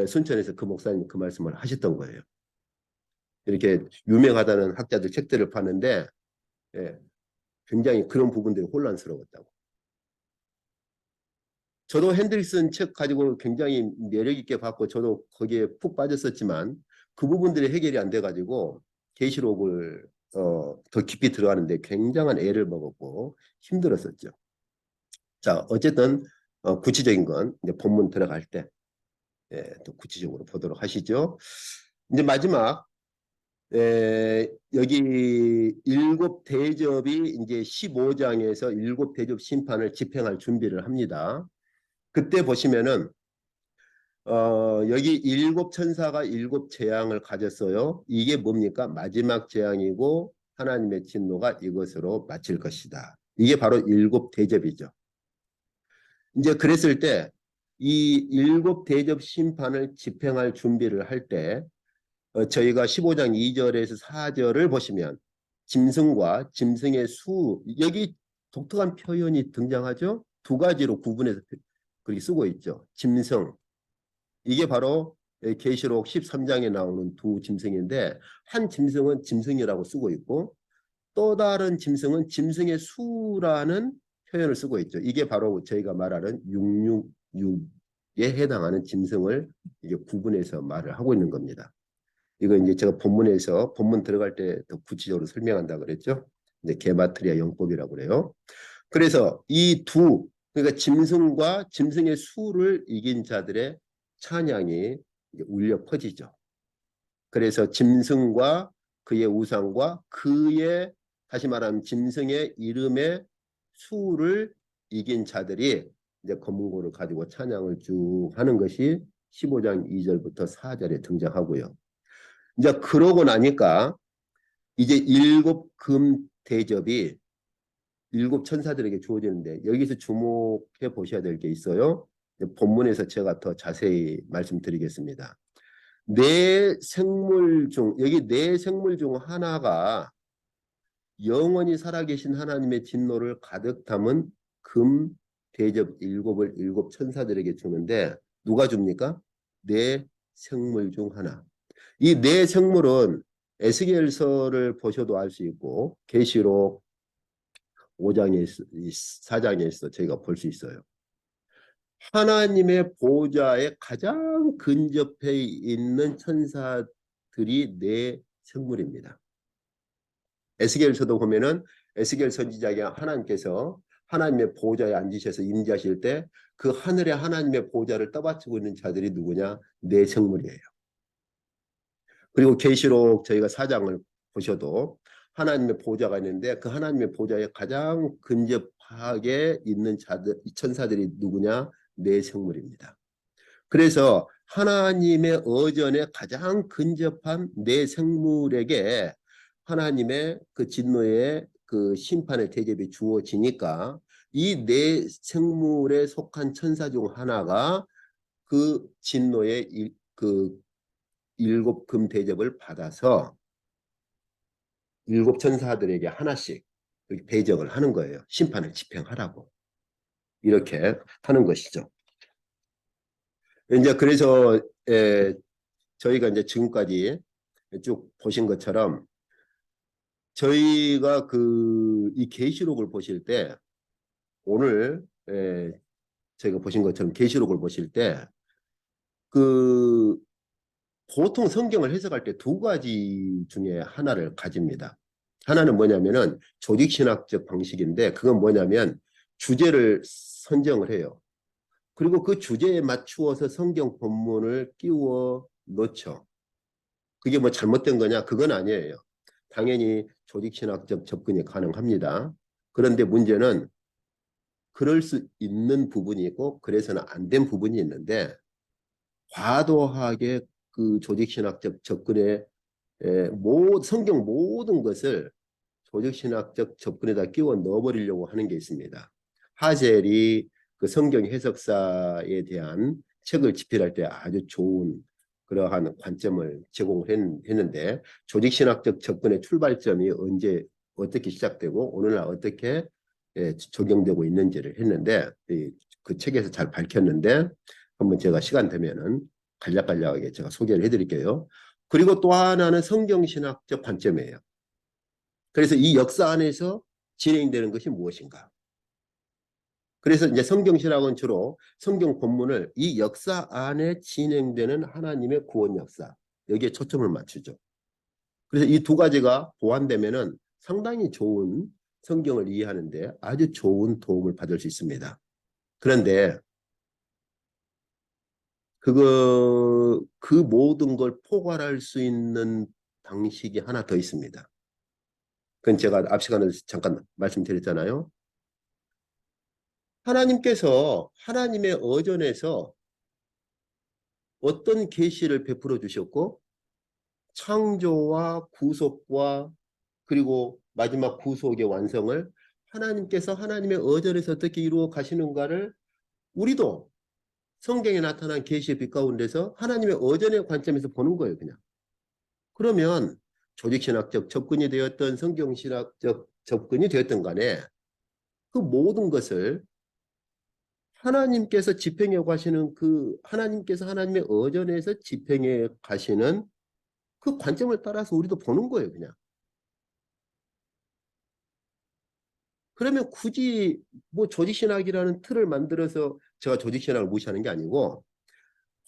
Speaker 1: 순천에서 그 목사님 그 말씀을 하셨던 거예요. 이렇게 유명하다는 학자들 책들을 봤는데 굉장히 그런 부분들이 혼란스러웠다고. 저도 핸드릭슨 책 가지고 굉장히 매력 있게 봤고 저도 거기에 푹 빠졌었지만 그 부분들이 해결이 안 돼가지고 계시록을 더 깊이 들어가는데 굉장한 애를 먹었고 힘들었었죠. 자, 어쨌든 구체적인 건 이제 본문 들어갈 때 또 구체적으로 보도록 하시죠. 이제 마지막 여기 일곱 대접이 이제 15장에서 일곱 대접 심판을 집행할 준비를 합니다. 그때 보시면은 여기 일곱 천사가 일곱 재앙을 가졌어요. 이게 뭡니까? 마지막 재앙이고 하나님의 진노가 이것으로 마칠 것이다. 이게 바로 일곱 대접이죠. 이제 그랬을 때 이 일곱 대접 심판을 집행할 준비를 할 때 저희가 15장 2절에서 4절을 보시면 짐승과 짐승의 수, 여기 독특한 표현이 등장하죠. 두 가지로 구분해서 그렇게 쓰고 있죠. 짐승, 이게 바로 계시록 13장에 나오는 두 짐승인데 한 짐승은 짐승이라고 쓰고 있고 또 다른 짐승은 짐승의 수라는 표현을 쓰고 있죠. 이게 바로 저희가 말하는 666에 해당하는 짐승을 이게 구분해서 말을 하고 있는 겁니다. 이거 이제 제가 본문에서 본문 들어갈 때 더 구체적으로 설명한다 그랬죠. 이제 게마트리아 용법이라고 그래요. 그래서 이 그러니까 짐승과 짐승의 수를 이긴 자들의 찬양이 울려 퍼지죠. 그래서 짐승과 그의 우상과 그의 다시 말하면 짐승의 이름의 수를 이긴 자들이 이제 검은고를 가지고 찬양을 쭉 하는 것이 15장 2절부터 4절에 등장하고요. 이제 그러고 나니까 이제 일곱 금 대접이 일곱 천사들에게 주어지는데 여기서 주목해 보셔야 될 게 있어요. 본문에서 제가 더 자세히 말씀드리겠습니다. 네 생물 중 여기 네 생물 중 하나가 영원히 살아계신 하나님의 진노를 가득 담은 금 대접 일곱을 일곱 천사들에게 주는데 누가 줍니까? 네 생물 중 하나. 이 네 생물은 에스겔서를 보셔도 알 수 있고 계시록 5장에 4장에서 저희가 볼 수 있어요. 하나님의 보좌에 가장 근접해 있는 천사들이 네 생물입니다. 에스겔서도 보면은 에스겔 선지자에게 하나님께서 하나님의 보좌에 앉으셔서 임재하실 때 그 하늘에 하나님의 보좌를 떠받치고 있는 자들이 누구냐? 네 생물이에요. 그리고 계시록 저희가 4장을 보셔도 하나님의 보좌가 있는데 그 하나님의 보좌에 가장 근접하게 있는 자들, 천사들이 누구냐? 네 생물입니다. 그래서 하나님의 어전에 가장 근접한 네 생물에게 하나님의 그 진노의 그 심판의 대접이 주어지니까 이 네 생물에 속한 천사 중 하나가 그 진노의 그 일곱 금 대접을 받아서 일곱 천사들에게 하나씩 배정을 하는 거예요. 심판을 집행하라고. 이렇게 하는 것이죠. 이제 그래서 저희가 이제 지금까지 쭉 보신 것처럼 저희가 이 계시록을 보실 때 오늘 저희가 보신 것처럼 계시록을 보실 때 보통 성경을 해석할 때 두 가지 중에 하나를 가집니다. 하나는 뭐냐면은 조직신학적 방식인데 그건 뭐냐면 주제를 선정을 해요. 그리고 그 주제에 맞추어서 성경 본문을 끼워 넣죠. 그게 뭐 잘못된 거냐? 그건 아니에요. 당연히 조직신학적 접근이 가능합니다. 그런데 문제는 그럴 수 있는 부분이 있고 그래서는 안 된 부분이 있는데 과도하게 그 조직신학적 접근에 성경 모든 것을 조직신학적 접근에다 끼워 넣어버리려고 하는 게 있습니다. 하젤이 그 성경 해석사에 대한 책을 집필할 때 아주 좋은 그러한 관점을 제공했는데 조직신학적 접근의 출발점이 언제 어떻게 시작되고 오늘날 어떻게 적용되고 있는지를 했는데 그 책에서 잘 밝혔는데 한번 제가 시간 되면은 간략간략하게 제가 소개를 해드릴게요. 그리고 또 하나는 성경신학적 관점이에요. 그래서 이 역사 안에서 진행되는 것이 무엇인가? 그래서 이제 성경신학은 주로 성경 본문을 이 역사 안에 진행되는 하나님의 구원 역사, 여기에 초점을 맞추죠. 그래서 이 두 가지가 보완되면은 상당히 좋은 성경을 이해하는데 아주 좋은 도움을 받을 수 있습니다. 그런데 그 모든 걸 포괄할 수 있는 방식이 하나 더 있습니다. 그건 제가 앞 시간에 잠깐 말씀드렸잖아요. 하나님께서 하나님의 어전에서 어떤 계시를 베풀어 주셨고 창조와 구속과 그리고 마지막 구속의 완성을 하나님께서 하나님의 어전에서 어떻게 이루어 가시는가를 우리도 성경에 나타난 계시의 빛 가운데서 하나님의 어전의 관점에서 보는 거예요, 그냥. 그러면 조직신학적 접근이 되었던 성경신학적 접근이 되었던 간에 그 모든 것을 하나님께서 집행해 가시는 그 하나님께서 하나님의 어전에서 집행해 가시는 그 관점을 따라서 우리도 보는 거예요, 그냥. 그러면 굳이 뭐 조직신학이라는 틀을 만들어서 제가 조직신학을 무시하는 게 아니고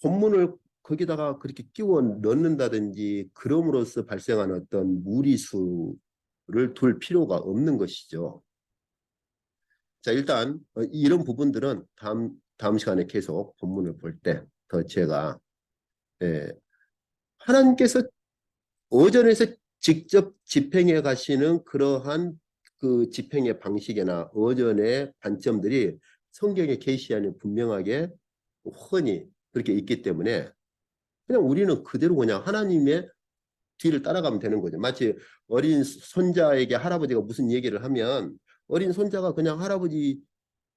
Speaker 1: 본문을 거기다가 그렇게 끼워 넣는다든지 그럼으로써 발생하는 어떤 무리수를 둘 필요가 없는 것이죠. 자, 일단 이런 부분들은 다음 시간에 계속 본문을 볼 때 더 제가 하나님께서 어전에서 직접 집행해 가시는 그러한 그 집행의 방식이나 어전의 관점들이 성경의 계시 안에 분명하게 흔히 그렇게 있기 때문에 그냥 우리는 그대로 그냥 하나님의 뒤를 따라가면 되는 거죠. 마치 어린 손자에게 할아버지가 무슨 얘기를 하면 어린 손자가 그냥 할아버지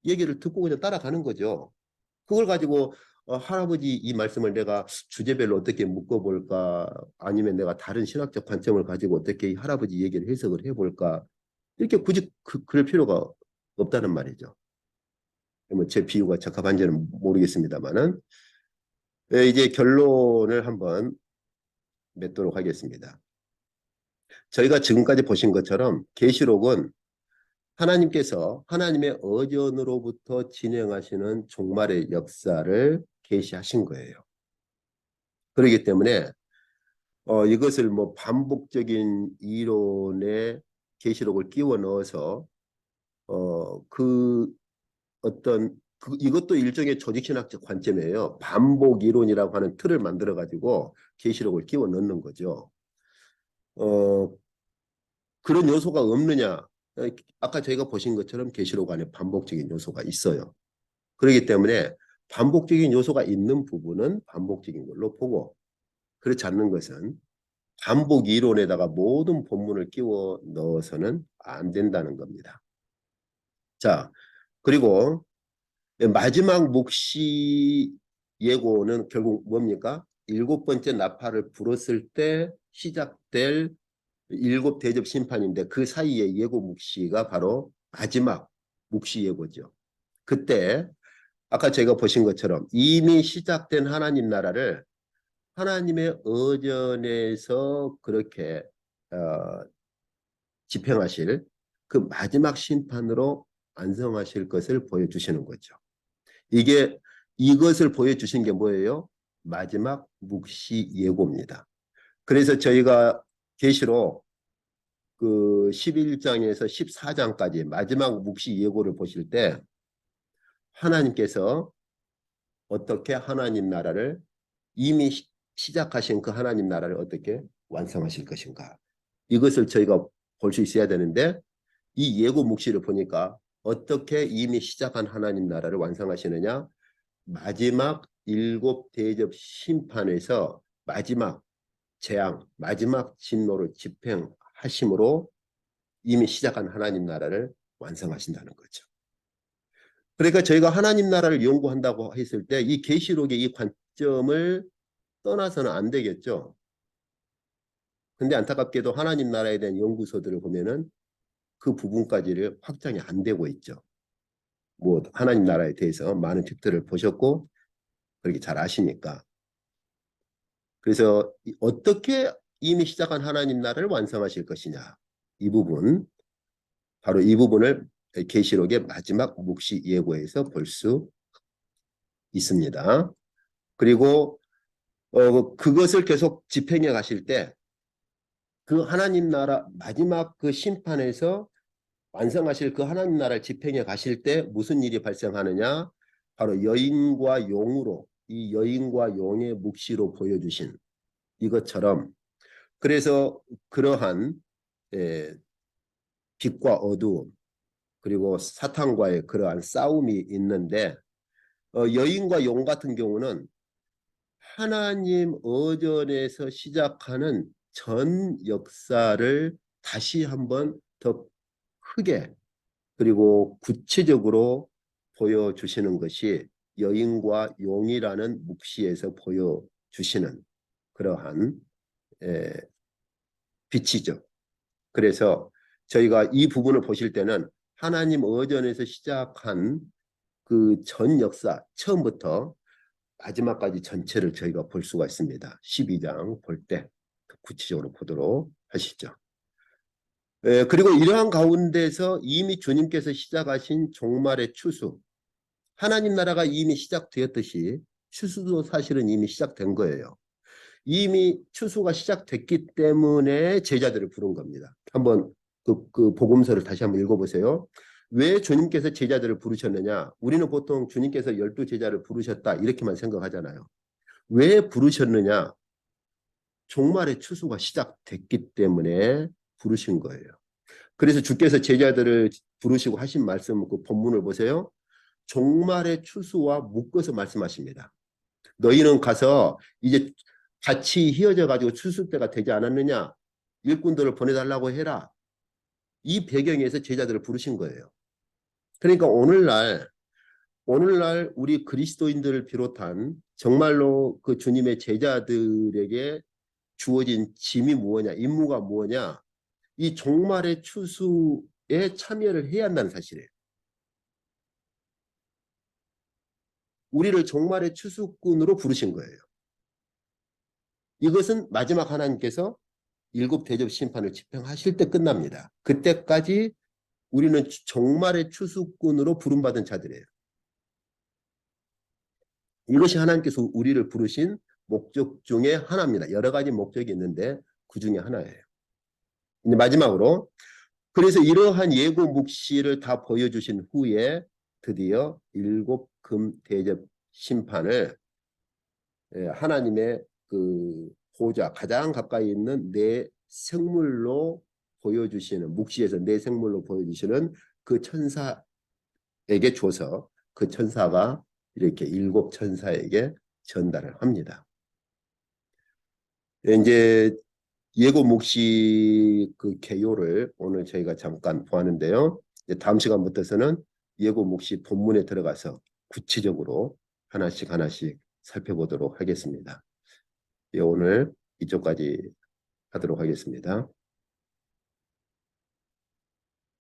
Speaker 1: 얘기를 듣고 그냥 따라가는 거죠. 그걸 가지고 할아버지 이 말씀을 내가 주제별로 어떻게 묶어볼까 아니면 내가 다른 신학적 관점을 가지고 어떻게 할아버지 얘기를 해석을 해볼까 이렇게 굳이 그럴 필요가 없다는 말이죠. 뭐 제 비유가 적합한지는 모르겠습니다만은 이제 결론을 한번 맺도록 하겠습니다. 저희가 지금까지 보신 것처럼 계시록은 하나님께서 하나님의 어전으로부터 진행하시는 종말의 역사를 계시하신 거예요. 그렇기 때문에 이것을 뭐 반복적인 이론에 계시록을 끼워 넣어서 그 어떤 이것도 일종의 조직신학적 관점이에요. 반복 이론이라고 하는 틀을 만들어 가지고 계시록을 끼워 넣는 거죠. 어, 그런 요소가 없느냐? 아까 저희가 보신 것처럼 계시록 안에 반복적인 요소가 있어요. 그렇기 때문에 반복적인 요소가 있는 부분은 반복적인 걸로 보고 그렇지 않는 것은 반복 이론에다가 모든 본문을 끼워 넣어서는 안 된다는 겁니다. 자, 그리고 마지막 묵시 예고는 결국 뭡니까? 일곱 번째 나팔을 불었을 때 시작될 일곱 대접 심판인데 그 사이에 예고 묵시가 바로 마지막 묵시 예고죠. 그때 아까 제가 보신 것처럼 이미 시작된 하나님 나라를 하나님의 어전에서 그렇게 집행하실 그 마지막 심판으로 완성하실 것을 보여주시는 거죠. 이것을 보여주신 게 뭐예요? 마지막 묵시 예고입니다. 그래서 저희가 계시록 그 11장에서 14장까지 마지막 묵시 예고를 보실 때 하나님께서 어떻게 하나님 나라를 이미 시작하신 그 하나님 나라를 어떻게 완성하실 것인가. 이것을 저희가 볼 수 있어야 되는데 이 예고 묵시를 보니까 어떻게 이미 시작한 하나님 나라를 완성하시느냐. 마지막 일곱 대접 심판에서 마지막 재앙, 마지막 진노를 집행하심으로 이미 시작한 하나님 나라를 완성하신다는 거죠. 그러니까 저희가 하나님 나라를 연구한다고 했을 때 이 계시록의 이 관점을 떠나서는 안 되겠죠. 근데 안타깝게도 하나님 나라에 대한 연구서들을 보면은 그 부분까지를 확장이 안 되고 있죠. 뭐 하나님 나라에 대해서 많은 책들을 보셨고 그렇게 잘 아시니까. 그래서 어떻게 이미 시작한 하나님 나라를 완성하실 것이냐. 이 부분, 바로 이 부분을 계시록의 마지막 묵시 예고에서 볼 수 있습니다. 그리고 그것을 계속 집행해 가실 때 그 하나님 나라 마지막 그 심판에서 완성하실 그 하나님 나라를 집행해 가실 때 무슨 일이 발생하느냐? 바로 여인과 용으로 이 여인과 용의 묵시로 보여주신 이것처럼 그래서 그러한 빛과 어두움 그리고 사탄과의 그러한 싸움이 있는데 여인과 용 같은 경우는 하나님 어전에서 시작하는 전 역사를 다시 한번 더 크게 그리고 구체적으로 보여주시는 것이 여인과 용이라는 묵시에서 보여주시는 그러한 빛이죠. 그래서 저희가 이 부분을 보실 때는 하나님 어전에서 시작한 그 전 역사 처음부터 마지막까지 전체를 저희가 볼 수가 있습니다. 12장 볼 때 구체적으로 보도록 하시죠. 그리고 이러한 가운데서 이미 주님께서 시작하신 종말의 추수, 하나님 나라가 이미 시작되었듯이 추수도 사실은 이미 시작된 거예요. 이미 추수가 시작됐기 때문에 제자들을 부른 겁니다. 한번 그 복음서를 다시 한번 읽어보세요. 왜 주님께서 제자들을 부르셨느냐? 우리는 보통 주님께서 12제자를 부르셨다 이렇게만 생각하잖아요. 왜 부르셨느냐? 종말의 추수가 시작됐기 때문에 부르신 거예요. 그래서 주께서 제자들을 부르시고 하신 말씀 그 본문을 보세요. 종말의 추수와 묶어서 말씀하십니다. 너희는 가서 이제 같이 휘어져 가지고 추수 때가 되지 않았느냐? 일꾼들을 보내달라고 해라. 이 배경에서 제자들을 부르신 거예요. 그러니까 오늘날 우리 그리스도인들을 비롯한 정말로 그 주님의 제자들에게 주어진 짐이 무엇냐, 임무가 무엇냐, 이 종말의 추수에 참여를 해야 한다는 사실이에요. 우리를 종말의 추수꾼으로 부르신 거예요. 이것은 마지막 하나님께서 일곱 대접 심판을 집행하실 때 끝납니다. 그때까지 우리는 종말의 추수꾼으로 부름받은 자들이에요. 이것이 하나님께서 우리를 부르신 목적 중에 하나입니다. 여러 가지 목적이 있는데 그 중에 하나예요. 이제 마지막으로 그래서 이러한 예고 묵시를 다 보여주신 후에 드디어 일곱 금 대접 심판을 하나님의 그 보좌 가장 가까이 있는 내 생물로 보여주시는 묵시에서 내 생물로 보여주시는 그 천사에게 줘서 그 천사가 이렇게 일곱 천사에게 전달을 합니다. 이제 예고 묵시 그 개요를 오늘 저희가 잠깐 보았는데요. 다음 시간부터는 예고 묵시 본문에 들어가서 구체적으로 하나씩 하나씩 살펴보도록 하겠습니다. 오늘 이쪽까지 하도록 하겠습니다.